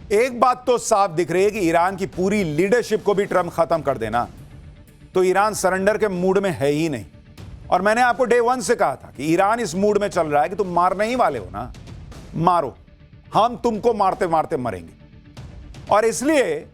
एक बात तो साफ दिख रही है कि ईरान की पूरी लीडरशिप को भी ट्रंप खत्म कर देना तो ईरान सरेंडर के मूड में है ही नहीं। और मैंने आपको डे वन से कहा था कि ईरान इस मूड में चल रहा है कि तुम मारने ही वाले हो ना, मारो, हम तुमको मारते मारते मरेंगे। और इसलिए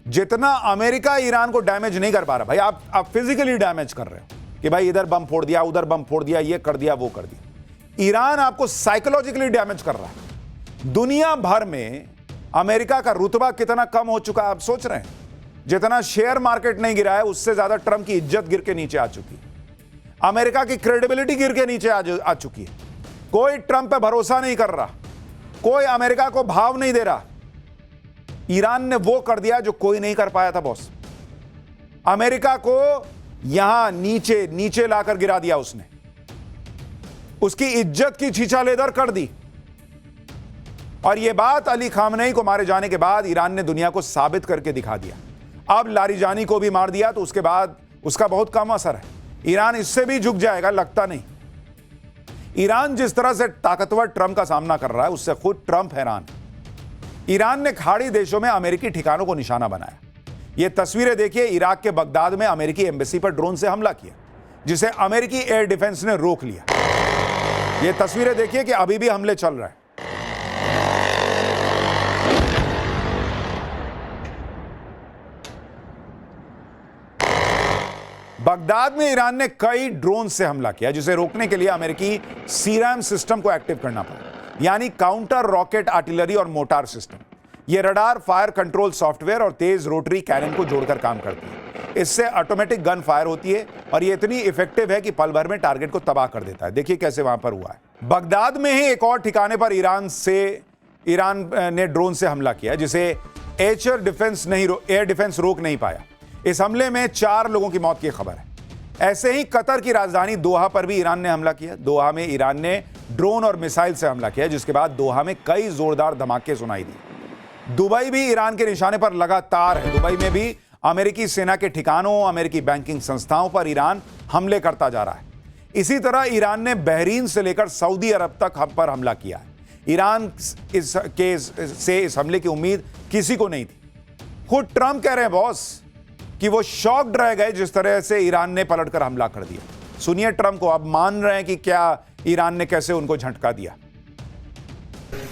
जितना अमेरिका ईरान को डैमेज नहीं कर पा रहा, भाई आप फिजिकली डैमेज कर रहे हो कि भाई इधर बम फोड़ दिया, उधर बम फोड़ दिया, ये कर दिया, वो कर दिया। ईरान आपको साइकोलॉजिकली डैमेज कर रहा है। दुनिया भर में अमेरिका का रुतबा कितना कम हो चुका है आप सोच रहे हैं? जितना शेयर मार्केट नहीं गिरा है उससे ज्यादा ट्रंप की इज्जत गिर के नीचे आ चुकी है। अमेरिका की क्रेडिबिलिटी गिर के नीचे आ चुकी है। कोई ट्रंप पे भरोसा नहीं कर रहा, कोई अमेरिका को भाव नहीं दे रहा। ईरान ने वो कर दिया जो कोई नहीं कर पाया था बॉस। अमेरिका को यहां नीचे नीचे लाकर गिरा दिया उसने, उसकी इज्जत की छीछालेदर कर दी। और यह बात अली खामनेई को मारे जाने के बाद ईरान ने दुनिया को साबित करके दिखा दिया। अब लारिजानी को भी मार दिया तो उसके बाद उसका बहुत कम असर है। ईरान इससे भी झुक जाएगा लगता नहीं। ईरान जिस तरह से ताकतवर ट्रंप का सामना कर रहा है उससे खुद ट्रंप हैरान है। ईरान ने खाड़ी देशों में अमेरिकी ठिकानों को निशाना बनाया। यह तस्वीरें देखिए, इराक के बगदाद में अमेरिकी एम्बेसी पर ड्रोन से हमला किया जिसे अमेरिकी एयर डिफेंस ने रोक लिया। यह तस्वीरें देखिए कि अभी भी हमले चल रहे हैं। बगदाद में ईरान ने कई ड्रोन से हमला किया जिसे रोकने के लिए अमेरिकी सीरैम सिस्टम को एक्टिव करना पड़ा, यानी काउंटर रॉकेट आर्टिलरी और मोटार सिस्टम। यह रडार, फायर कंट्रोल सॉफ्टवेयर और तेज रोटरी कैनन को जोड़कर काम करती है। इससे ऑटोमेटिक गन फायर होती है और यह इतनी इफेक्टिव है कि पल भर में टारगेट को तबाह कर देता है। देखिए कैसे वहां पर हुआ है। बगदाद में ही एक और ठिकाने पर ईरान ने ड्रोन से हमला किया जिसे एयर डिफेंस रोक नहीं पाया। इस हमले में 4 लोगों की मौत की खबर है। ऐसे ही कतर की राजधानी दोहा पर भी ईरान ने हमला किया। दोहा में ईरान ने ड्रोन और मिसाइल से हमला किया जिसके बाद दोहा में कई जोरदार धमाके सुनाई दी। दुबई भी ईरान के निशाने पर लगातार है। दुबई में भी अमेरिकी सेना के ठिकानों, अमेरिकी बैंकिंग संस्थाओं पर ईरान हमले करता जा रहा है। इसी तरह ईरान ने बहरीन से लेकर सऊदी अरब तक हम पर हमला किया है। ईरान से इस हमले की उम्मीद किसी को नहीं थी। खुद ट्रंप कह रहे हैं बॉस कि वो शॉक्ड रह गए जिस तरह से ईरान ने पलटकर हमला कर दिया। सुनिए ट्रंप को, अब मान रहे हैं कि क्या ईरान ने कैसे उनको झटका दिया।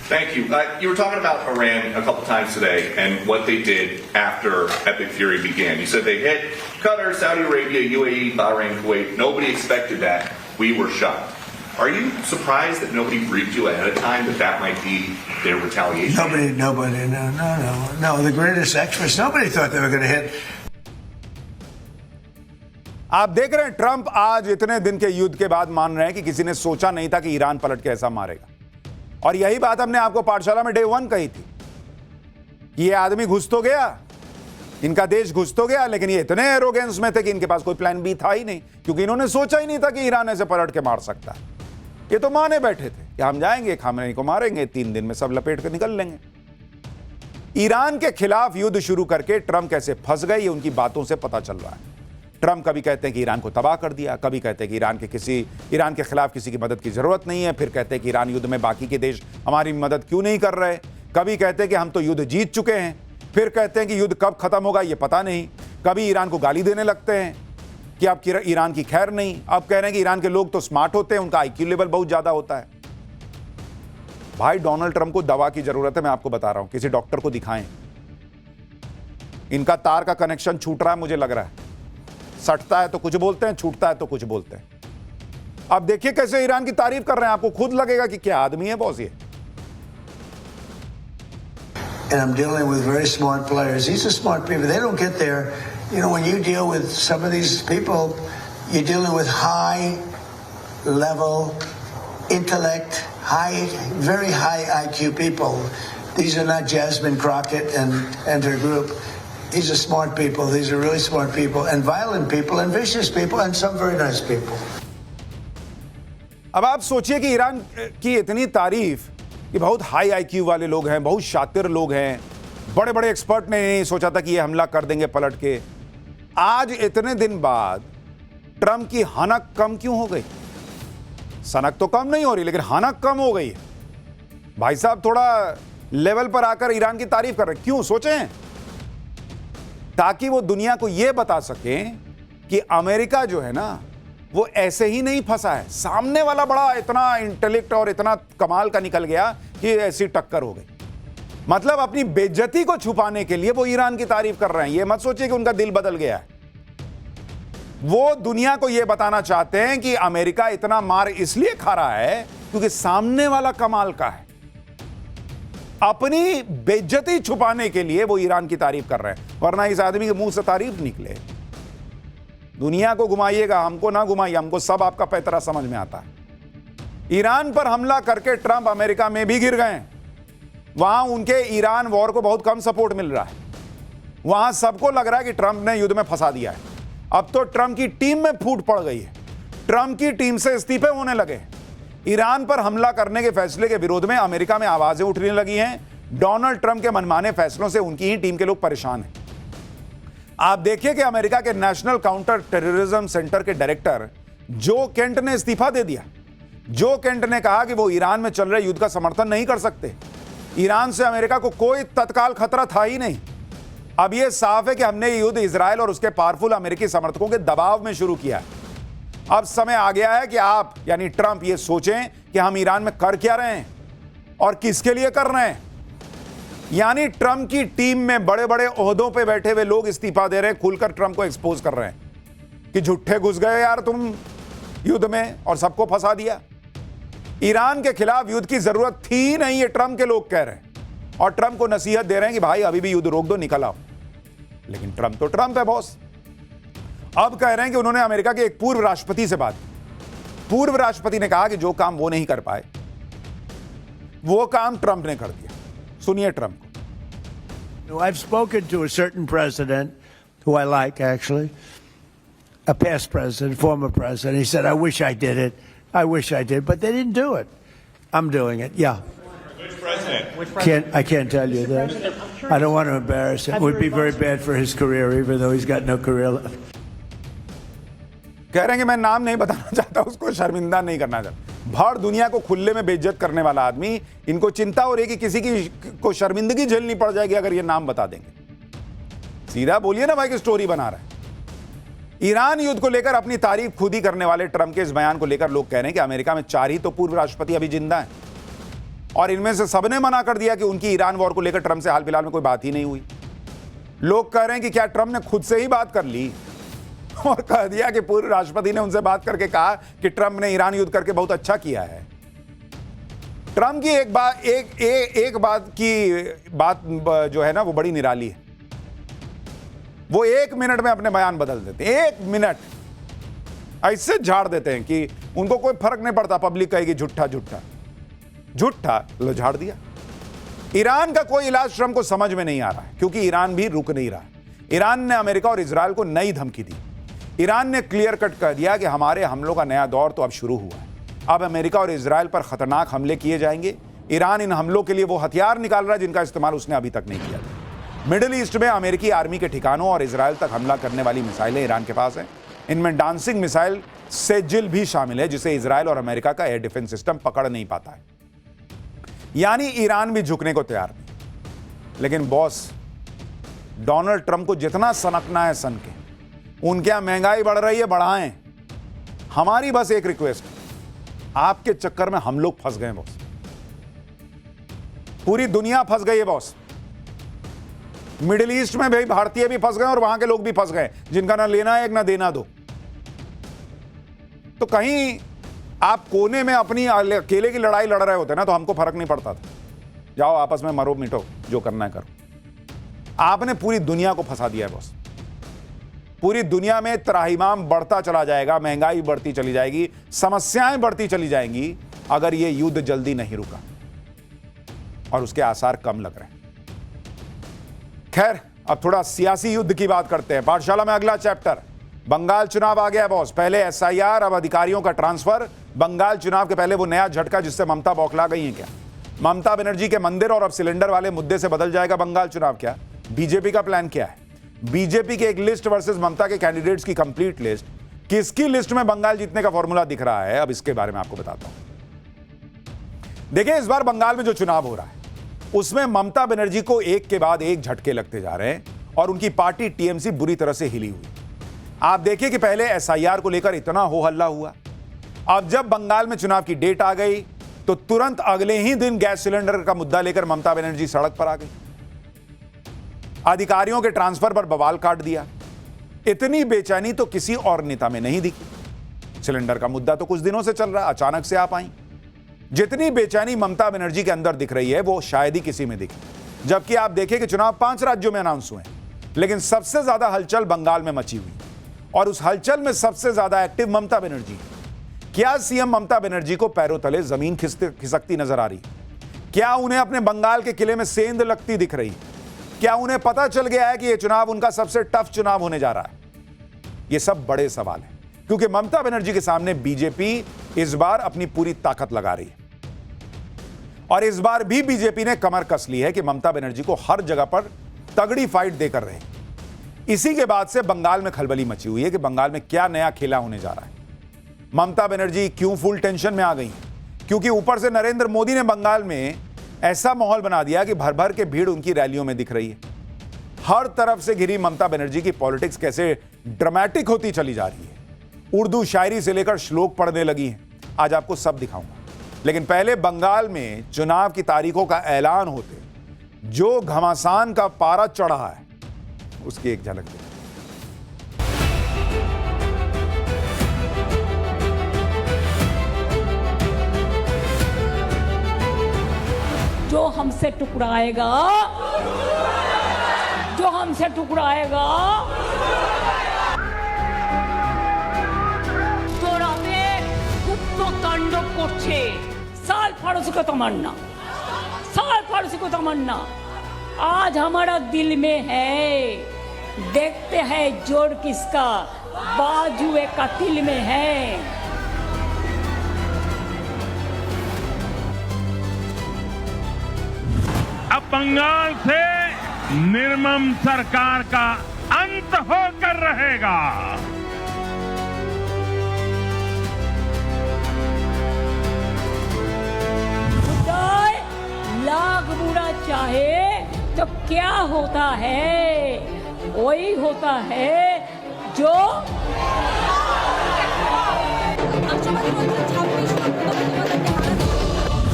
Thank you. You were talking about Iran a couple times today and what they did after Epic Fury began. You said they hit Qatar, Saudi Arabia, UAE, Bahrain, Kuwait. Nobody expected that. We were shocked. Are you surprised that nobody briefed you ahead of time that might be their retaliation? Nobody, no. The greatest experts, nobody thought they were going to hit. आप देख रहे हैं Trump आज इतने दिन के युद्ध के बाद मान रहे हैं कि किसी ने सोचा नहीं था कि ईरान पलट के ऐसा मारेगा। और यही बात हमने आपको पाठशाला में डे 1 कही थी। ये आदमी घुस तो गया, इनका देश घुस तो गया, लेकिन ये इतने एरोगेंस में थे कि इनके पास कोई प्लान बी था ही नहीं, क्योंकि इन्होंने सोचा ही नहीं था कि ईरान ऐसे पलट के मार सकता है। ये तो माने बैठे थे कि हम जाएंगे, खामनेई को मारेंगे, 3 दिन में सब लपेट के निकल लेंगे। ईरान के खिलाफ युद्ध शुरू करके ट्रंप कैसे फंस गए ये उनकी बातों से पता चल रहा है। ट्रंप कभी कहते हैं कि ईरान को तबाह कर दिया, कभी कहते हैं कि ईरान के खिलाफ किसी की मदद की जरूरत नहीं है, फिर कहते हैं कि ईरान युद्ध में बाकी के देश हमारी मदद क्यों नहीं कर रहे, कभी कहते हैं कि हम तो युद्ध जीत चुके हैं, फिर कहते हैं कि युद्ध कब खत्म होगा ये पता नहीं, कभी ईरान को गाली देने लगते हैं कि अब ईरान की खैर नहीं, अब कह रहे हैं कि ईरान के लोग तो स्मार्ट होते हैं, उनका IQ लेवल बहुत ज्यादा होता है। भाई डोनाल्ड ट्रंप को दवा की जरूरत है, मैं आपको बता रहा हूं, किसी डॉक्टर को दिखाएं। इनका तार का कनेक्शन छूट रहा है, मुझे लग रहा है। सटता है तो कुछ बोलते हैं, छूटता है तो कुछ बोलते हैं। अब देखिए कैसे ईरान की तारीफ कर रहे हैं, आपको खुद लगेगा कि क्या आदमी है बॉस ये। And I'm dealing with very smart players. These are smart people. They don't get there. You know, when you deal with some of these people, you're dealing with high level intellect, very high IQ people. These are not Jasmine Crockett and her group. These are smart people. These are really smart people, and violent people, and vicious people, and some very nice people. अब आप सोचिए कि Iran की इतनी तारीफ कि बहुत high IQ वाले लोग हैं, बहुत शातिर लोग हैं, बड़े बड़े एक्सपर्ट ने नहीं सोचा था कि ये हमला कर देंगे पलट के। आज इतने दिन बाद ट्रंप की हनक कम क्यों हो गई? सनक तो कम नहीं हो रही, लेकिन हनक कम हो गई है। भाई साहब थोड़ा लेवल पर आकर ईरान की तारीफ कर रहे हैं। क्यों सोचें? ताकि वो दुनिया को यह बता सकें कि अमेरिका जो है ना वो ऐसे ही नहीं फंसा है, सामने वाला बड़ा इतना इंटेलेक्ट और इतना कमाल का निकल गया कि ऐसी टक्कर हो गई। मतलब अपनी बेइज्जती को छुपाने के लिए वो ईरान की तारीफ कर रहे हैं। ये मत सोचिए कि उनका दिल बदल गया है। वो दुनिया को यह बताना चाहते हैं कि अमेरिका इतना मार इसलिए खा रहा है क्योंकि सामने वाला कमाल का है। अपनी बेइज्जती छुपाने के लिए वो ईरान की तारीफ कर रहे हैं, वरना इस आदमी के मुंह से तारीफ निकले। दुनिया को घुमाइएगा, हमको ना घुमाइए, हमको सब आपका पैतरा समझ में आता है। ईरान पर हमला करके ट्रंप अमेरिका में भी गिर गए। वहां उनके ईरान वॉर को बहुत कम सपोर्ट मिल रहा है। वहां सबको लग रहा है कि ट्रंप ने युद्ध में फंसा दिया है। अब तो ट्रंप की टीम में फूट पड़ गई है, ट्रंप की टीम से इस्तीफे होने लगे। ईरान पर हमला करने के फैसले के विरोध में अमेरिका में आवाजें उठने लगी हैं। डोनाल्ड ट्रंप के मनमाने फैसलों से उनकी ही टीम के लोग परेशान हैं। आप देखिए कि अमेरिका के नेशनल काउंटर टेररिज्म सेंटर के डायरेक्टर जो केंट ने इस्तीफा दे दिया। जो केंट ने कहा कि वो ईरान में चल रहे युद्ध का समर्थन नहीं कर सकते। ईरान से अमेरिका को कोई तत्काल खतरा था ही नहीं। अब यह साफ है कि हमने ये युद्ध इजराइल और उसके पावरफुल अमेरिकी समर्थकों के दबाव में शुरू किया है। अब समय आ गया है कि आप यानी ट्रंप ये सोचें कि हम ईरान में कर क्या रहे हैं और किसके लिए कर रहे हैं। यानी ट्रंप की टीम में बड़े बड़े ओहदों पे बैठे हुए लोग इस्तीफा दे रहे हैं, खुलकर ट्रंप को एक्सपोज कर रहे हैं कि झूठे घुस गए यार तुम युद्ध में और सबको फंसा दिया। ईरान के खिलाफ युद्ध की जरूरत थी नहीं, ये ट्रंप के लोग कह रहे हैं और ट्रंप को नसीहत दे रहे हैं कि भाई अभी भी युद्ध रोक दो, निकल आओ। लेकिन ट्रंप तो ट्रंप है बॉस। अब कह रहे हैं कि उन्होंने अमेरिका के एक पूर्व राष्ट्रपति से बात की। पूर्व राष्ट्रपति ने कहा कि जो काम वो नहीं कर पाए वो काम ट्रंप ने कर दिया। सुनिए ट्रंप को। I've spoken to a certain president who I like, actually, a past president, former president. He said, I wish I did it. I wish I did, but they didn't do it. I'm doing it. Yeah. Which president? I can't tell you that. I don't want to embarrass him. It would be very bad for his career, even though he's got no career left. कह रहे हैं कि मैं नाम नहीं बताना चाहता, उसको शर्मिंदा नहीं करना चाहता। भर दुनिया को खुले में बेइज्जत करने वाला आदमी, इनको चिंता हो रही है कि किसी की को शर्मिंदगी झेलनी पड़ जाएगी अगर ये नाम बता देंगे। सीधा बोलिए ना भाई कि स्टोरी बना रहा है। ईरान युद्ध को लेकर अपनी तारीफ खुद ही करने वाले ट्रंप के इस बयान को लेकर लोग कह रहे हैं कि अमेरिका में 4 ही तो पूर्व राष्ट्रपति अभी जिंदा हैं और इनमें से सबने मना कर दिया कि उनकी ईरान वॉर को लेकर ट्रंप से हाल फिलहाल में कोई बात ही नहीं हुई। लोग कह रहे हैं कि क्या ट्रंप ने खुद से ही बात कर ली और कह दिया कि पूर्व राष्ट्रपति ने उनसे बात करके कहा कि ट्रंप ने ईरान युद्ध करके बहुत अच्छा किया है। ट्रंप की एक बात जो है ना वो बड़ी निराली है। वो 1 मिनट में अपने बयान बदल देते हैं। 1 मिनट ऐसे झाड़ देते हैं कि उनको कोई फर्क नहीं पड़ता। पब्लिक कहेगी झूठा झूठा झूठा, लो झाड़ दिया। ईरान का कोई इलाज ट्रंप को समझ में नहीं आ रहा है क्योंकि ईरान भी रुक नहीं रहा। ईरान ने अमेरिका और इजराइल को नई धमकी दी। ईरान ने क्लियर कट कर दिया कि हमारे हमलों का नया दौर तो अब शुरू हुआ है। अब अमेरिका और इजराइल पर खतरनाक हमले किए जाएंगे। ईरान इन हमलों के लिए वो हथियार निकाल रहा है जिनका इस्तेमाल उसने अभी तक नहीं किया था। मिडिल ईस्ट में अमेरिकी आर्मी के ठिकानों और इजराइल तक हमला करने वाली मिसाइलें ईरान के पास हैं। इनमें डांसिंग मिसाइल सेजिल भी शामिल है जिसे इजराइल और अमेरिका का एयर डिफेंस सिस्टम पकड़ नहीं पाता है। यानी ईरान भी झुकने को तैयार नहीं। लेकिन बॉस डोनाल्ड ट्रंप को जितना सनकना है सन के, उनके यहां महंगाई बढ़ रही है, बढ़ाएं। हमारी बस एक रिक्वेस्ट, आपके चक्कर में हम लोग फंस गए बॉस। पूरी दुनिया फंस गई है बॉस। मिडिल ईस्ट में भाई भारतीय भी फंस गए और वहां के लोग भी फंस गए जिनका ना लेना एक ना देना दो। तो कहीं आप कोने में अपनी अकेले की लड़ाई लड़ रहे होते ना तो हमको फर्क नहीं पड़ता था। जाओ आपस में मरो मिटो, जो करना है करो। आपने पूरी दुनिया को फंसा दिया है बॉस। पूरी दुनिया में त्राहिमाम बढ़ता चला जाएगा, महंगाई बढ़ती चली जाएगी, समस्याएं बढ़ती चली जाएंगी अगर ये युद्ध जल्दी नहीं रुका और उसके आसार कम लग रहे हैं। खैर, अब थोड़ा सियासी युद्ध की बात करते हैं। पाठशाला में अगला चैप्टर, बंगाल चुनाव आ गया बॉस। पहले एसआईआर, अब अधिकारियों का ट्रांसफर। बंगाल चुनाव के पहले वो नया झटका जिससे ममता बौखला गई है क्या? ममता बनर्जी के मंदिर और अब सिलेंडर वाले मुद्दे से बदल जाएगा बंगाल चुनाव क्या? बीजेपी का प्लान क्या है? बीजेपी की एक लिस्ट वर्सेस ममता के कैंडिडेट्स की कंप्लीट लिस्ट। किसकी लिस्ट में बंगाल जीतने का फॉर्मूला दिख रहा है, अब इसके बारे में आपको बताता हूं। देखिए, इस बार बंगाल में जो चुनाव हो रहा है उसमें ममता बनर्जी को एक के बाद एक झटके लगते जा रहे हैं और उनकी पार्टी टीएमसी बुरी तरह से हिली हुई। आप देखिए कि पहले एसआईआर को लेकर इतना हो हल्ला हुआ, अब जब बंगाल में चुनाव की डेट आ गई तो तुरंत अगले ही दिन गैस सिलेंडर का मुद्दा लेकर ममता बनर्जी सड़क पर आ गई, अधिकारियों के ट्रांसफर पर बवाल काट दिया। इतनी बेचैनी तो किसी और नेता में नहीं दिखी। सिलेंडर का मुद्दा तो कुछ दिनों से चल रहा, अचानक से आप आई। जितनी बेचैनी ममता बनर्जी के अंदर दिख रही है वो शायद ही किसी में दिखे। जबकि आप देखें कि चुनाव 5 राज्यों में अनाउंस हुए, लेकिन सबसे ज्यादा हलचल बंगाल में मची हुई और उस हलचल में सबसे ज्यादा एक्टिव ममता बनर्जी है। क्या सीएम ममता बनर्जी को पैरों तले जमीन खिसकती नजर आ रही? क्या उन्हें अपने बंगाल के किले में सेंध लगती दिख रही? क्या उन्हें पता चल गया है कि यह चुनाव उनका सबसे टफ चुनाव होने जा रहा है? ये सब बड़े सवाल हैं, क्योंकि ममता बनर्जी के सामने बीजेपी इस बार अपनी पूरी ताकत लगा रही है और इस बार भी बीजेपी ने कमर कस ली है कि ममता बनर्जी को हर जगह पर तगड़ी फाइट देकर रहे। इसी के बाद से बंगाल में खलबली मची हुई है कि बंगाल में क्या नया खेला होने जा रहा है। ममता बनर्जी क्यों फुल टेंशन में आ गई? क्योंकि ऊपर से नरेंद्र मोदी ने बंगाल में ऐसा माहौल बना दिया कि भर भर के भीड़ उनकी रैलियों में दिख रही है। हर तरफ से घिरी ममता बनर्जी की पॉलिटिक्स कैसे ड्रामेटिक होती चली जा रही है। उर्दू शायरी से लेकर श्लोक पढ़ने लगी हैं। आज आपको सब दिखाऊंगा, लेकिन पहले बंगाल में चुनाव की तारीखों का ऐलान होते जो घमासान का पारा चढ़ा है उसकी एक झलक देखिए। जो हमसे टुकराएगा, जो हमसे टुकराएगा, তোরাতে গুপ্ত তাণ্ডব করছে। साल फारसी को तमन्ना, साल फारसी को तमन्ना आज हमारा दिल में है। देखते हैं जोर किसका, बाजुए का दिल में है। अब बंगाल से निर्मम सरकार का अंत होकर रहेगा। लाख बुरा चाहे तो क्या होता है, वही होता है जो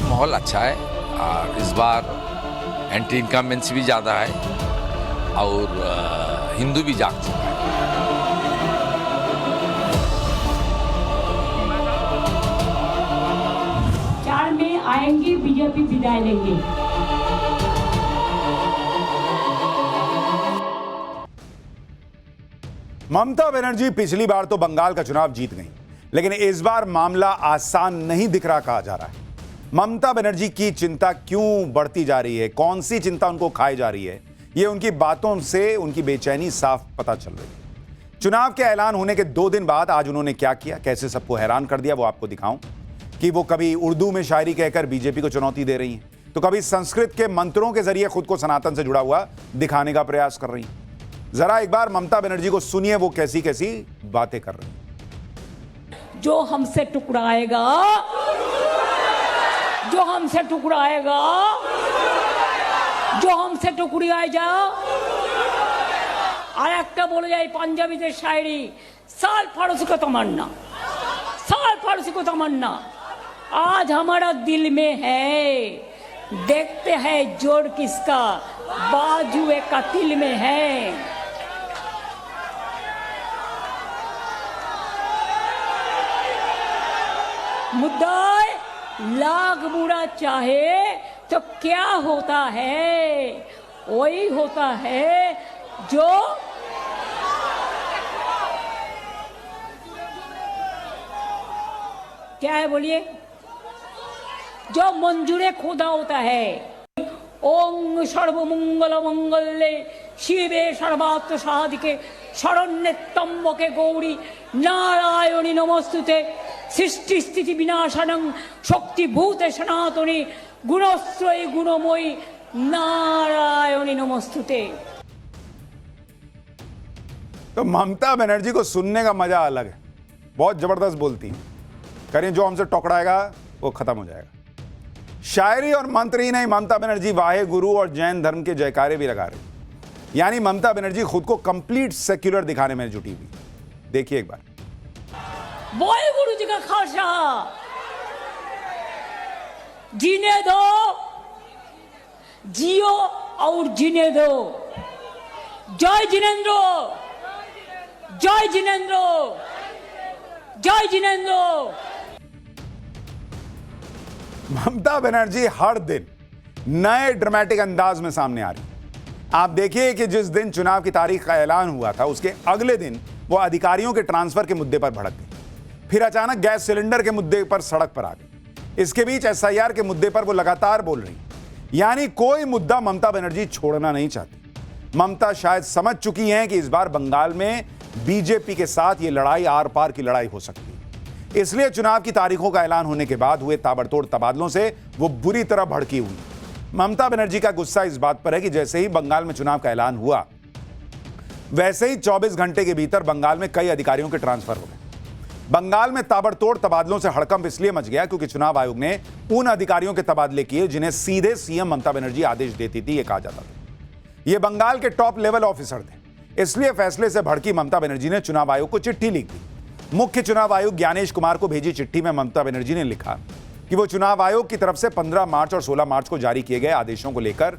माहौल अच्छा है और इस बार एंटी इनकम्बेंसी भी ज़्यादा है और हिंदू भी जाग चुका है। में आएंगे बीजेपी विदाई लेंगे। ममता बनर्जी पिछली बार तो बंगाल का चुनाव जीत गई, लेकिन इस बार मामला आसान नहीं दिख रहा कहा जा रहा है। ममता बनर्जी की चिंता क्यों बढ़ती जा रही है, कौन सी चिंता उनको खाई जा रही है, यह उनकी बातों से उनकी बेचैनी साफ पता चल रही है। चुनाव के ऐलान होने के 2 दिन बाद आज उन्होंने क्या किया, कैसे सबको हैरान कर दिया, वो आपको दिखाऊं। कि वो कभी उर्दू में शायरी कहकर बीजेपी को चुनौती दे रही हैं, तो कभी संस्कृत के मंत्रों के जरिए खुद को सनातन से जुड़ा हुआ दिखाने का प्रयास कर रही हैं। जरा एक बार ममता बनर्जी को सुनिए, वो कैसी कैसी बातें कर रही हैं। जो हमसे टुकराएगा, जो हमसे टुकराएगा, जो हमसे टुकड़ियाए जाओ। और एक बोले जाए पंजाबी से शायरी, साल फारसी को तमन्ना, साल फारसी को तमन्ना आज हमारा दिल में है। देखते हैं जोर किसका, बाजुए का दिल में है। मुद्दा लाख बुरा चाहे तो क्या होता है, वही होता है जो क्या है बोलिए, जो मंजूरे खुदा होता है। ओम सर्वमंगल मंगल्ये शिवे सर्वार्थ साधिके शरण्ये त्र्यंबके गौरी नारायणी नमस्तुते सृष्टि स्थिति विनाशनं शक्तिभूते सनातनी गुणश्रयी गुणमयी नारायणी नमस्तुते। तो ममता बनर्जी को सुनने का मजा अलग है, बहुत जबरदस्त बोलती है। करें जो हमसे टकराएगा वो खत्म हो जाएगा। शायरी और मंत्र ही नहीं, ममता बनर्जी वाहे गुरु और जैन धर्म के जयकारे भी लगा रही। यानी ममता बनर्जी खुद को कंप्लीट सेक्युलर दिखाने में जुटी हुई। देखिए एक बार। वाहे गुरु जी का खालसा, जीने दो, जियो और जीने दो। जय जिनेंद्र, जय जिनेंद्र, जय जिनेंद्र। ममता बनर्जी हर दिन नए ड्रामेटिक अंदाज में सामने आ रही। आप देखिए कि जिस दिन चुनाव की तारीख का ऐलान हुआ था उसके अगले दिन वो अधिकारियों के ट्रांसफर के मुद्दे पर भड़क गई। फिर अचानक गैस सिलेंडर के मुद्दे पर सड़क पर आ गई। इसके बीच एसआईआर के मुद्दे पर वो लगातार बोल रही। यानी कोई मुद्दा ममता बनर्जी छोड़ना नहीं चाहती। ममता शायद समझ चुकी हैं कि इस बार बंगाल में बीजेपी के साथ ये लड़ाई आर पार की लड़ाई हो सकती है। इसलिए चुनाव की तारीखों का ऐलान होने के बाद हुए ताबड़तोड़ तबादलों से वो बुरी तरह भड़की हुई। ममता बनर्जी का गुस्सा इस बात पर है कि जैसे ही बंगाल में चुनाव का ऐलान हुआ वैसे ही 24 घंटे के भीतर बंगाल में कई अधिकारियों के ट्रांसफर हो गए। बंगाल में ताबड़तोड़ तबादलों से हड़कंप इसलिए मच गया क्योंकि चुनाव आयोग ने उन अधिकारियों के तबादले किए जिन्हें सीधे सीएम ममता बनर्जी आदेश देती थी, ये कहा जाता था। ये बंगाल के टॉप लेवल ऑफिसर थे। इसलिए फैसले से भड़की ममता बनर्जी ने चुनाव आयोग को चिट्ठी लिख दी। मुख्य चुनाव आयुक्त ज्ञानेश कुमार को भेजी चिट्ठी में ममता बनर्जी ने लिखा कि वो चुनाव आयोग की तरफ से 15 मार्च और 16 मार्च को जारी किए गए आदेशों को लेकर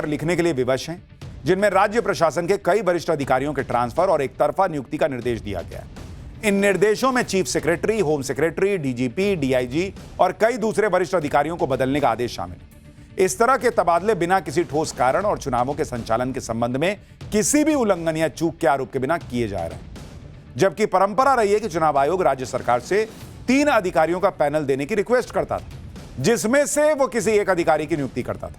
लिखने के लिए विवश हैं, जिनमें राज्य प्रशासन के कई वरिष्ठ अधिकारियों के ट्रांसफर और एक तरफा नियुक्ति का निर्देश दिया गया है। इन निर्देशों में chief secretary, home secretary, DGP, DIG और कई दूसरे वरिष्ठ अधिकारियों को बदलने का आदेश शामिल है। इस तरह के तबादले बिना किसी ठोस कारण और चुनावों के संचालन के संबंध में किसी भी उल्लंघन या चूक के आरोप के बिना किए जा रहे हैं। जबकि परंपरा रही है कि चुनाव आयोग राज्य सरकार से 3 अधिकारियों का पैनल देने की रिक्वेस्ट करता था, जिसमें से वो किसी एक अधिकारी की नियुक्ति करता था।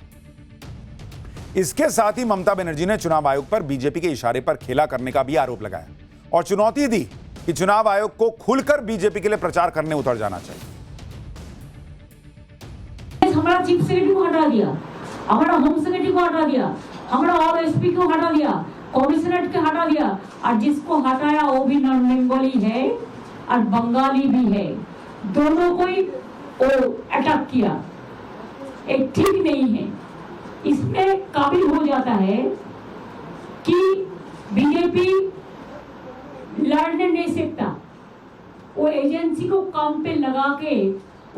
इसके साथ ही ममता बनर्जी ने चुनाव आयोग पर बीजेपी के इशारे पर खेला करने का भी आरोप लगाया और चुनौती दी कि चुनाव आयोग को खुलकर बीजेपी के लिए प्रचार करने उतर जाना चाहिए। हमारा चीफ सेक्रेटरी को हटा दिया, हमारा होम सेक्रेटरी को हटा दिया, हमारा और एसपी को हटा दिया, कमिश्नरेट को हटा दिया, और जिसको हटाया वो भी नॉन बंगाली है और बंगाली भी है। दोनों को ही वो अटैक किया। एक ठीक नहीं है। इसमें काबिल हो जाता है कि बीजेपी लड़ने नहीं सकता। वो एजेंसी को काम पे लगा के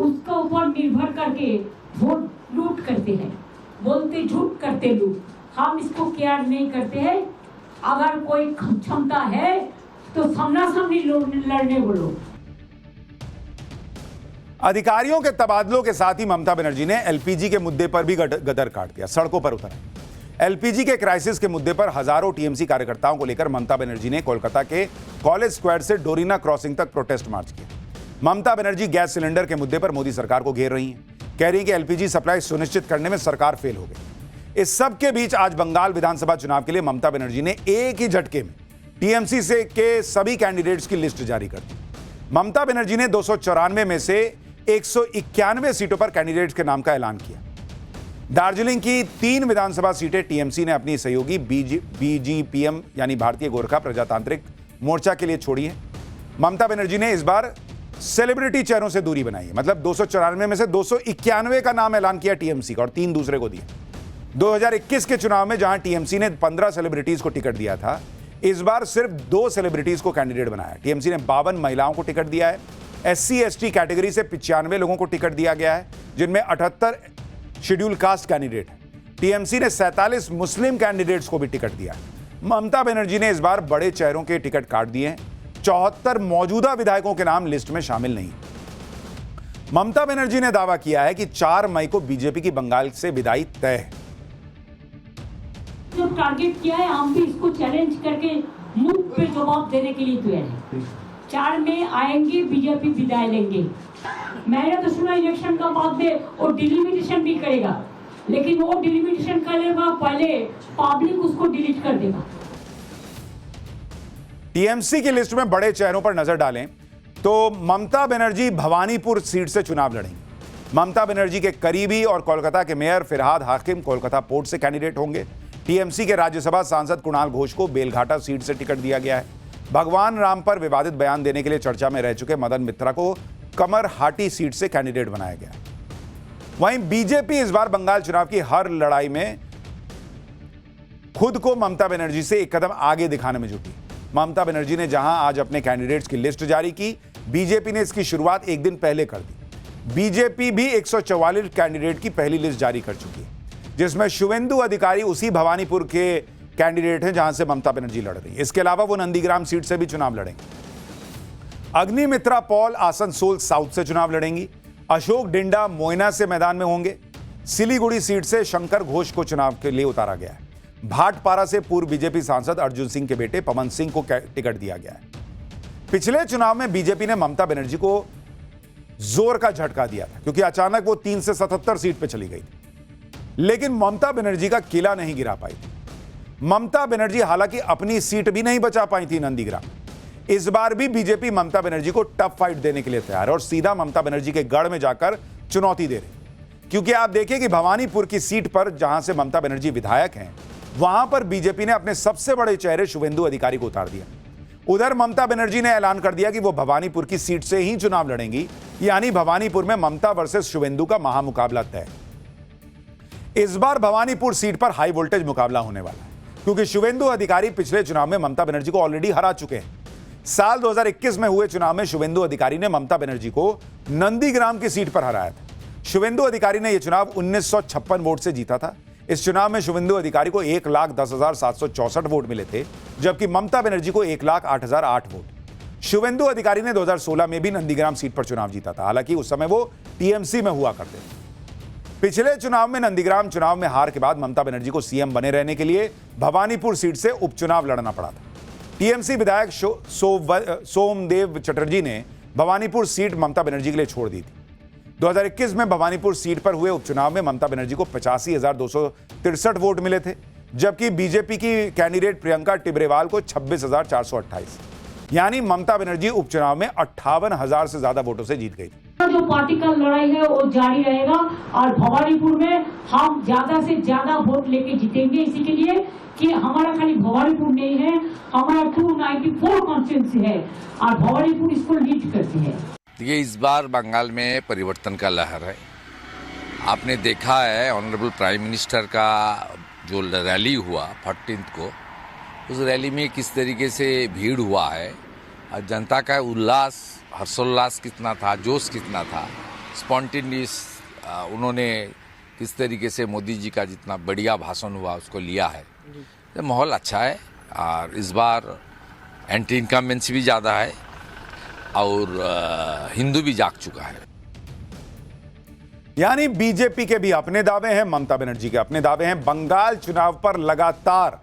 उसके ऊपर निर्भर करके वोट लूट करते हैं, बोलते झूठ करते लोग। हम इसको केयर नहीं करते हैं। अगर कोई क्षमता है तो सामना सामनी लड़ने बोलो। अधिकारियों के तबादलों के साथ ही ममता बनर्जी ने एलपीजी के मुद्दे पर भी गदर काट दिया, सड़कों पर उतर आए। एलपीजी के क्राइसिस के मुद्दे पर हजारों टीएमसी कार्यकर्ताओं को लेकर ममता बनर्जी ने कोलकाता के कॉलेज स्क्वायर से डोरीना क्रॉसिंग तक प्रोटेस्ट मार्च किया। ममता बनर्जी गैस सिलेंडर के मुद्दे पर मोदी सरकार को घेर रही हैं, कह रही हैं कि एलपीजी सप्लाई सुनिश्चित करने में सरकार फेल हो गई। इस सब के बीच आज बंगाल विधानसभा चुनाव के लिए ममता बनर्जी ने एक ही झटके में टीएमसी से के सभी कैंडिडेट्स की लिस्ट जारी कर दी। ममता बनर्जी ने 294 में से 191 सीटों पर कैंडिडेट्स के नाम का ऐलान किया। दार्जिलिंग की 3 विधानसभा सीटें टीएमसी ने अपनी सहयोगी बीजीपीएम यानी भारतीय गोरखा प्रजातांत्रिक मोर्चा के लिए छोड़ी है। ममता बनर्जी ने इस बार सेलिब्रिटी चेहरों से दूरी बनाई है, मतलब 294 में से 291 का नाम ऐलान किया टीएमसी का और 3 दूसरे को दिया। 2021 के चुनाव में जहां टीएमसी ने 15 सेलिब्रिटीज को टिकट दिया था, इस बार सिर्फ 2 सेलिब्रिटीज को कैंडिडेट बनाया। टीएमसी ने 52 महिलाओं को टिकट दिया है। एससी एसटी कैटेगरी से 95 लोगों को टिकट दिया गया है, जिनमें 78 शेड्यूल कास्ट कैंडिडेट हैं। टीएमसी ने 47 मुस्लिम कैंडिडेट्स को भी टिकट दिया। ममता बनर्जी ने इस बार बड़े चेहरों के टिकट काट दिए हैं। 74 मौजूदा विधायकों के नाम लिस्ट में शामिल नहीं। ममता बनर्जी ने दावा किया है कि 4 मई को बीजेपी की बंगाल से विदाई तय है। जो टारगेट किया है, हम भी इसको चैलेंज करके मुंह पे जवाब देने के लिए तैयार हैं। 4 में आएंगे, बीजेपी विदाई लेंगे। मैंने तो सुना इलेक्शन का बाद में वो डिलिमिटेशन भी करेगा, लेकिन वो डिलिमिटेशन करेगा पहले पब्लिक उसको डिलीट कर देगा। टीएमसी की लिस्ट में बड़े चेहरों पर नजर डालें तो ममता बनर्जी भवानीपुर सीट से चुनाव लड़ेंगी। ममता बनर्जी के करीबी और कोलकाता के मेयर फिरहाद हाकिम कोलकाता पोर्ट से कैंडिडेट होंगे। टीएमसी के राज्यसभा सांसद कुणाल घोष को बेलघाटा सीट से टिकट दिया गया है। भगवान राम पर विवादित बयान देने के लिए चर्चा में रह चुके मदन मित्रा को कमरहाटी सीट से कैंडिडेट बनाया गया। वहीं बीजेपी इस बार बंगाल चुनाव की हर लड़ाई में खुद को ममता बनर्जी से एक कदम आगे दिखाने में जुटी। ममता बनर्जी ने जहां आज अपने कैंडिडेट्स की लिस्ट जारी की, बीजेपी ने इसकी शुरुआत एक दिन पहले कर दी। बीजेपी भी 144 कैंडिडेट की पहली लिस्ट जारी कर चुकी है, जिसमें शुवेंदु अधिकारी उसी भवानीपुर के कैंडिडेट हैं जहां से ममता बनर्जी लड़ रही है। इसके अलावा वो नंदीग्राम सीट से भी चुनाव लड़ेंगे। अग्निमित्रा पॉल आसनसोल साउथ से चुनाव लड़ेंगी। अशोक डिंडा मोयना से मैदान में होंगे। सिलीगुड़ी सीट से शंकर घोष को चुनाव के लिए उतारा गया है। भाटपारा से पूर्व बीजेपी सांसद अर्जुन सिंह के बेटे पवन सिंह को टिकट दिया गया है। पिछले चुनाव में बीजेपी ने ममता बनर्जी को जोर का झटका दिया था, क्योंकि अचानक वो 3 से 77 सीट पे चली गई थी, लेकिन ममता बनर्जी का किला नहीं गिरा पाई थी। ममता बनर्जी हालांकि अपनी सीट भी नहीं बचा पाई थी नंदीग्राम। इस बार भी बीजेपी ममता बनर्जी को टफ फाइट देने के लिए तैयार है और सीधा ममता बनर्जी के गढ़ में जाकर चुनौती दे रही, क्योंकि आप देखिए कि भवानीपुर की सीट पर जहां से ममता बनर्जी विधायक हैं, वहां पर बीजेपी ने अपने सबसे बड़े चेहरे शुवेंदु अधिकारी को उतार दिया। उधर ममता बनर्जी ने ऐलान कर दिया कि वो भवानीपुर की सीट से ही चुनाव लड़ेंगी, यानी भवानीपुर में ममता वर्सेस शुवेंदु का महामुकाबला तय। इस बार भवानीपुर सीट पर हाई वोल्टेज मुकाबला होने वाला है, क्योंकि शुवेंदु अधिकारी पिछले चुनाव में ममता बनर्जी को ऑलरेडी हरा चुके हैं। साल 2021 में हुए चुनाव में शुवेंदु अधिकारी ने ममता बनर्जी को नंदीग्राम की सीट पर हराया था। शुवेंदु अधिकारी ने यह चुनाव 1956 वोट से जीता था। इस चुनाव में शुवेंदु अधिकारी को 1,10,764 वोट मिले थे, जबकि ममता बनर्जी को 1,08,008 वोट। शुवेंदु अधिकारी ने 2016 में भी नंदीग्राम सीट पर चुनाव जीता था, हालांकि उस समय वो टीएमसी में हुआ करते थे। पिछले चुनाव में नंदीग्राम चुनाव में हार के बाद ममता बनर्जी को सीएम बने रहने के लिए भवानीपुर सीट से उपचुनाव लड़ना पड़ा था। टीएमसी विधायक सोमदेव चटर्जी ने भवानीपुर सीट ममता बनर्जी के लिए छोड़ दी थी। 2021 में भवानीपुर सीट पर हुए उपचुनाव में ममता बनर्जी को 85,263 वोट मिले थे, जबकि बीजेपी की कैंडिडेट प्रियंका टिब्रेवाल को 26,428, यानी ममता बनर्जी उपचुनाव में 58,000 से ज्यादा वोटों से जीत गई। जो पार्टी का लड़ाई है वो जारी रहेगा और भवानीपुर में हम ज्यादा से ज्यादा वोट लेके जीतेंगे, इसी के लिए कि हमारा खाली भवानीपुर नहीं है, हमारा 294 कॉन्स्टिट्यूंसी है और भवानीपुर इसको लीड करती है। देखिए, इस बार बंगाल में परिवर्तन का लहर है। आपने देखा है ऑनरेबल प्राइम मिनिस्टर का जो रैली हुआ 14 को, उस रैली में किस तरीके से भीड़ हुआ है और जनता का उल्लास, हर्षोल्लास कितना था, जोश कितना था, स्पॉन्टेनियस उन्होंने किस तरीके से मोदी जी का जितना बढ़िया भाषण हुआ उसको लिया है। तो माहौल अच्छा है और इस बार एंटी इनकम्बेंसी भी ज़्यादा है और हिंदू भी जाग चुका है। यानी बीजेपी के भी अपने दावे हैं, ममता बनर्जी के अपने दावे हैं। बंगाल चुनाव पर लगातार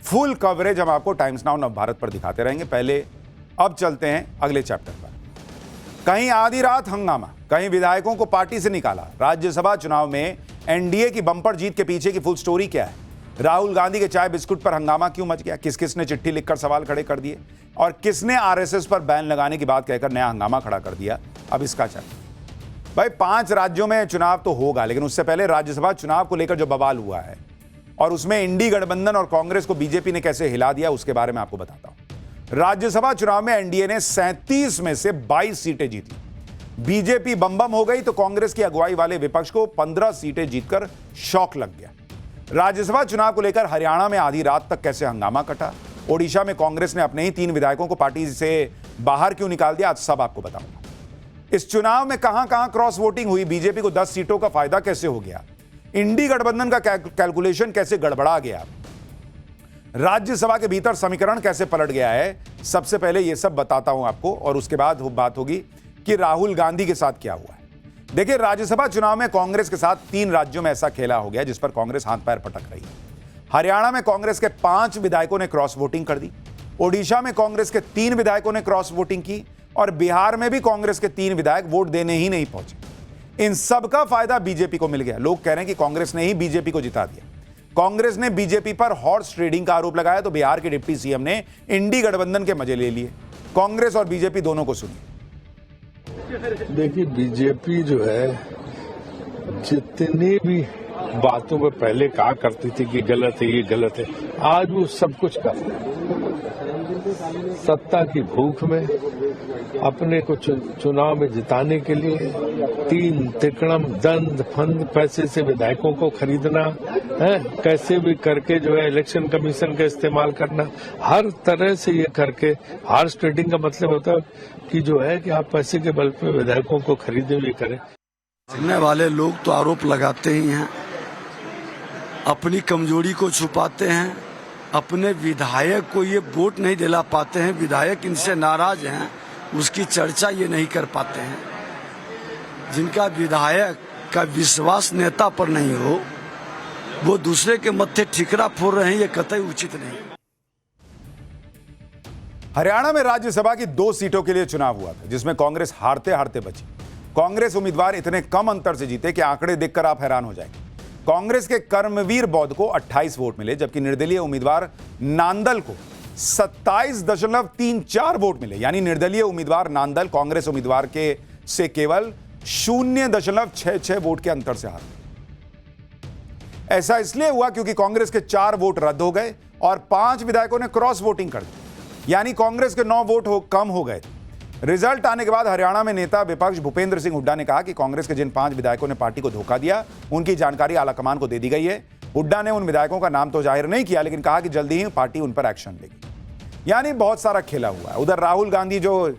फुल कवरेज हम आपको टाइम्स नाउ नवभारत पर दिखाते रहेंगे। पहले अब चलते हैं अगले चैप्टर पर। कहीं आधी रात हंगामा, कहीं विधायकों को पार्टी से निकाला। राज्यसभा चुनाव में एनडीए की बंपर जीत के पीछे की फुल स्टोरी क्या है? राहुल गांधी के चाय बिस्कुट पर हंगामा क्यों मच गया? किस किस ने चिट्ठी लिखकर सवाल खड़े कर दिए और किसने आरएसएस पर बैन लगाने की बात कहकर नया हंगामा खड़ा कर दिया? अब इसका चर्चा। भाई 5 राज्यों में चुनाव तो होगा, लेकिन उससे पहले राज्यसभा चुनाव को लेकर जो बवाल हुआ है और उसमें इंडी गठबंधन और कांग्रेस को बीजेपी ने कैसे हिला दिया, उसके बारे में आपको बताता हूं। राज्यसभा चुनाव में एनडीए ने 37 में से 22 सीटें जीती। बीजेपी बम हो गई तो कांग्रेस की अगुवाई वाले विपक्ष को 15 सीटें जीतकर शौक लग गया। राज्यसभा चुनाव को लेकर हरियाणा में आधी रात तक कैसे हंगामा कटा, ओडिशा में कांग्रेस ने अपने ही 3 विधायकों को पार्टी से बाहर क्यों निकाल दिया, आज सब आपको बताऊंगा। इस चुनाव में कहां क्रॉस वोटिंग हुई, बीजेपी को 10 सीटों का फायदा कैसे हो गया, इंडी गठबंधन का कैलकुलेशन कैसे गड़बड़ा गया, राज्यसभा के भीतर समीकरण कैसे पलट गया है, सबसे पहले यह सब बताता हूं आपको और उसके बाद बात होगी कि राहुल गांधी के साथ क्या हुआ है। देखिए, राज्यसभा चुनाव में कांग्रेस के साथ 3 राज्यों में ऐसा खेला हो गया जिस पर कांग्रेस हाथ पैर पटक रही है। हरियाणा में कांग्रेस के 5 विधायकों ने क्रॉस वोटिंग कर दी, ओडिशा में कांग्रेस के 3 विधायकों ने क्रॉस वोटिंग की और बिहार में भी कांग्रेस के 3 विधायक वोट देने ही नहीं पहुंचे। इन सब का फायदा बीजेपी को मिल गया। लोग कह रहे हैं कि कांग्रेस ने ही बीजेपी को जिता दिया। कांग्रेस ने बीजेपी पर हॉर्स ट्रेडिंग का आरोप लगाया तो बिहार के डिप्टी सीएम ने इंडी गठबंधन के मजे ले लिए। कांग्रेस और बीजेपी दोनों को सुनिए। देखिए, बीजेपी जो है जितनी भी बातों को पहले कहा करती थी कि गलत है, ये गलत है, आज वो सब कुछ कर रहे हैं। सत्ता की भूख में अपने को चुनाव में जिताने के लिए 3 तिकड़म दंड फंड पैसे से विधायकों को खरीदना है, कैसे भी करके जो है इलेक्शन कमीशन का इस्तेमाल करना, हर तरह से ये करके हॉर्स ट्रेडिंग का मतलब होता है कि जो है कि आप पैसे के बल पे विधायकों को खरीदे हुए करें। करने वाले लोग तो आरोप लगाते ही हैं, अपनी कमजोरी को छुपाते हैं, अपने विधायक को ये वोट नहीं दिला पाते हैं, विधायक इनसे नाराज हैं, उसकी चर्चा ये नहीं कर पाते हैं। जिनका विधायक का विश्वास नेता पर नहीं हो, वो दूसरे के मत्थे ठिकरा फोड़ रहे हैं, ये कतई उचित नहीं। हरियाणा में राज्यसभा की 2 सीटों के लिए चुनाव हुआ था, जिसमें कांग्रेस हारते हारते बची। कांग्रेस उम्मीदवार इतने कम अंतर से जीते कि आंकड़े देखकर आप हैरान हो जाएंगे। कांग्रेस के कर्मवीर बौद्ध को 28 वोट मिले, जबकि निर्दलीय उम्मीदवार नांदल को 27.34 वोट मिले। यानी निर्दलीय उम्मीदवार नांदल कांग्रेस उम्मीदवार के से केवल 0.66 वोट के अंतर से हारे। ऐसा इसलिए हुआ क्योंकि कांग्रेस के 4 वोट रद्द हो गए और 5 विधायकों ने क्रॉस वोटिंग कर दी, यानी कांग्रेस के 9 वोट कम हो गए। रिजल्ट आने के बाद हरियाणा में नेता विपक्ष भूपेंद्र सिंह हुड्डा ने कहा कि कांग्रेस के जिन 5 विधायकों ने पार्टी को धोखा दिया, उनकी जानकारी आलाकमान को दे दी गई है। हुड्डा ने उन विधायकों का नाम तो जाहिर नहीं किया, लेकिन कहा कि जल्दी ही पार्टी उन पर एक्शन लेगी। यानी बहुत सारा खेला हुआ है। उधर राहुल गांधी जो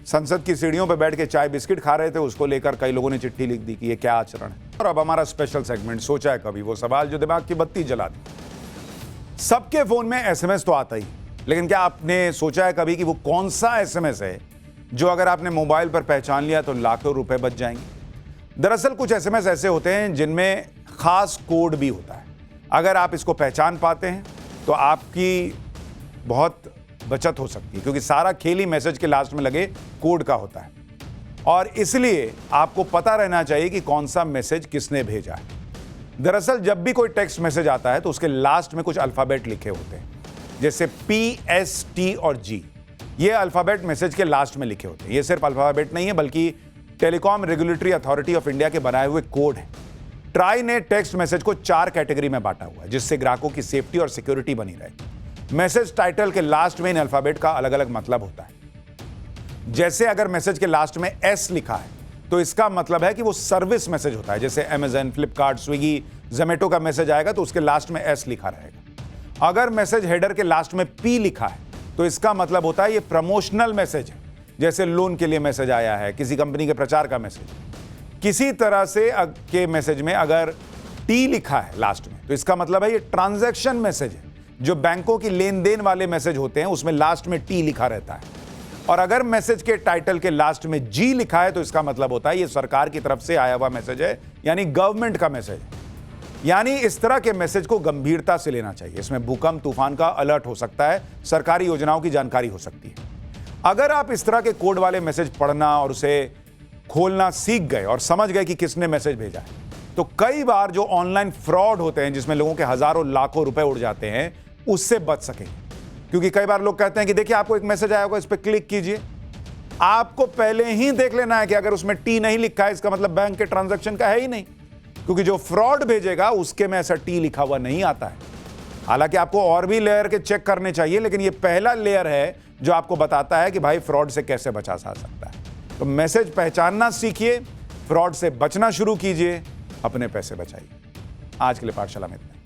संसद की सीढ़ियों पर बैठ के चाय बिस्किट खा रहे थे, उसको लेकर कई लोगों ने चिट्ठी लिख दी कि ये क्या आचरण है। और अब हमारा स्पेशल सेगमेंट सोचा है कभी, वो सवाल जो दिमाग की बत्ती जला दी। सबके फोन में एसएमएस तो आता ही, लेकिन क्या आपने सोचा है कभी कि वो कौन सा एसएमएस है जो अगर आपने मोबाइल पर पहचान लिया तो लाखों रुपए बच जाएंगे? दरअसल कुछ एसएमएस ऐसे होते हैं जिनमें खास कोड भी होता है। अगर आप इसको पहचान पाते हैं तो आपकी बहुत बचत हो सकती है, क्योंकि सारा खेल ही मैसेज के लास्ट में लगे कोड का होता है। और इसलिए आपको पता रहना चाहिए कि कौन सा मैसेज किसने भेजा है। दरअसल जब भी कोई टेक्स्ट मैसेज आता है तो उसके लास्ट में कुछ अल्फाबेट लिखे होते हैं, जैसे P, S, T और G। ये अल्फाबेट मैसेज के लास्ट में लिखे होते हैं। ये सिर्फ अल्फाबेट नहीं है, बल्कि telecom regulatory authority of India के बनाए हुए कोड है। ट्राई ने टेक्स्ट मैसेज को 4 कैटेगरी में बांटा हुआ है, जिससे ग्राहकों की सेफ्टी और सिक्योरिटी बनी रहे। मैसेज टाइटल के लास्ट में इन अल्फाबेट का अलग अलग मतलब होता है। जैसे अगर मैसेज के लास्ट में S लिखा है तो इसका मतलब है कि वो सर्विस मैसेज होता है। जैसे अमेजन, फ्लिपकार्ट, स्विगी, जोमेटो का मैसेज आएगा तो उसके लास्ट में S लिखा रहेगा। अगर मैसेज हेडर के लास्ट में P लिखा है तो इसका मतलब होता है ये प्रमोशनल मैसेज है, जैसे लोन के लिए मैसेज आया है, किसी कंपनी के प्रचार का मैसेज। किसी तरह से के मैसेज में अगर T लिखा है लास्ट में तो इसका मतलब है ये ट्रांजैक्शन मैसेज है। जो बैंकों की लेन देन वाले मैसेज होते हैं उसमें लास्ट में T लिखा रहता है। और अगर मैसेज के टाइटल के लास्ट में G लिखा है तो इसका मतलब होता है ये सरकार की तरफ से आया हुआ मैसेज है, यानी गवर्नमेंट का मैसेज है। यानी इस तरह के मैसेज को गंभीरता से लेना चाहिए। इसमें भूकंप, तूफान का अलर्ट हो सकता है, सरकारी योजनाओं की जानकारी हो सकती है। अगर आप इस तरह के कोड वाले मैसेज पढ़ना और उसे खोलना सीख गए और समझ गए कि किसने मैसेज भेजा है, तो कई बार जो ऑनलाइन फ्रॉड होते हैं जिसमें लोगों के हजारों लाखों रुपए उड़ जाते हैं, उससे बच सकेंगे। क्योंकि कई बार लोग कहते हैं कि देखिए आपको एक मैसेज आया होगा, इस पर क्लिक कीजिए। आपको पहले ही देख लेना है कि अगर उसमें T नहीं लिखा है, इसका मतलब बैंक के ट्रांजैक्शन का है ही नहीं, क्योंकि जो फ्रॉड भेजेगा उसके में ऐसा T लिखा हुआ नहीं आता है। हालांकि आपको और भी लेयर के चेक करने चाहिए, लेकिन ये पहला लेयर है जो आपको बताता है कि भाई फ्रॉड से कैसे बचा जा सकता है। तो मैसेज पहचानना सीखिए, फ्रॉड से बचना शुरू कीजिए, अपने पैसे बचाइए। आज के लिए पाठशाला में इतना।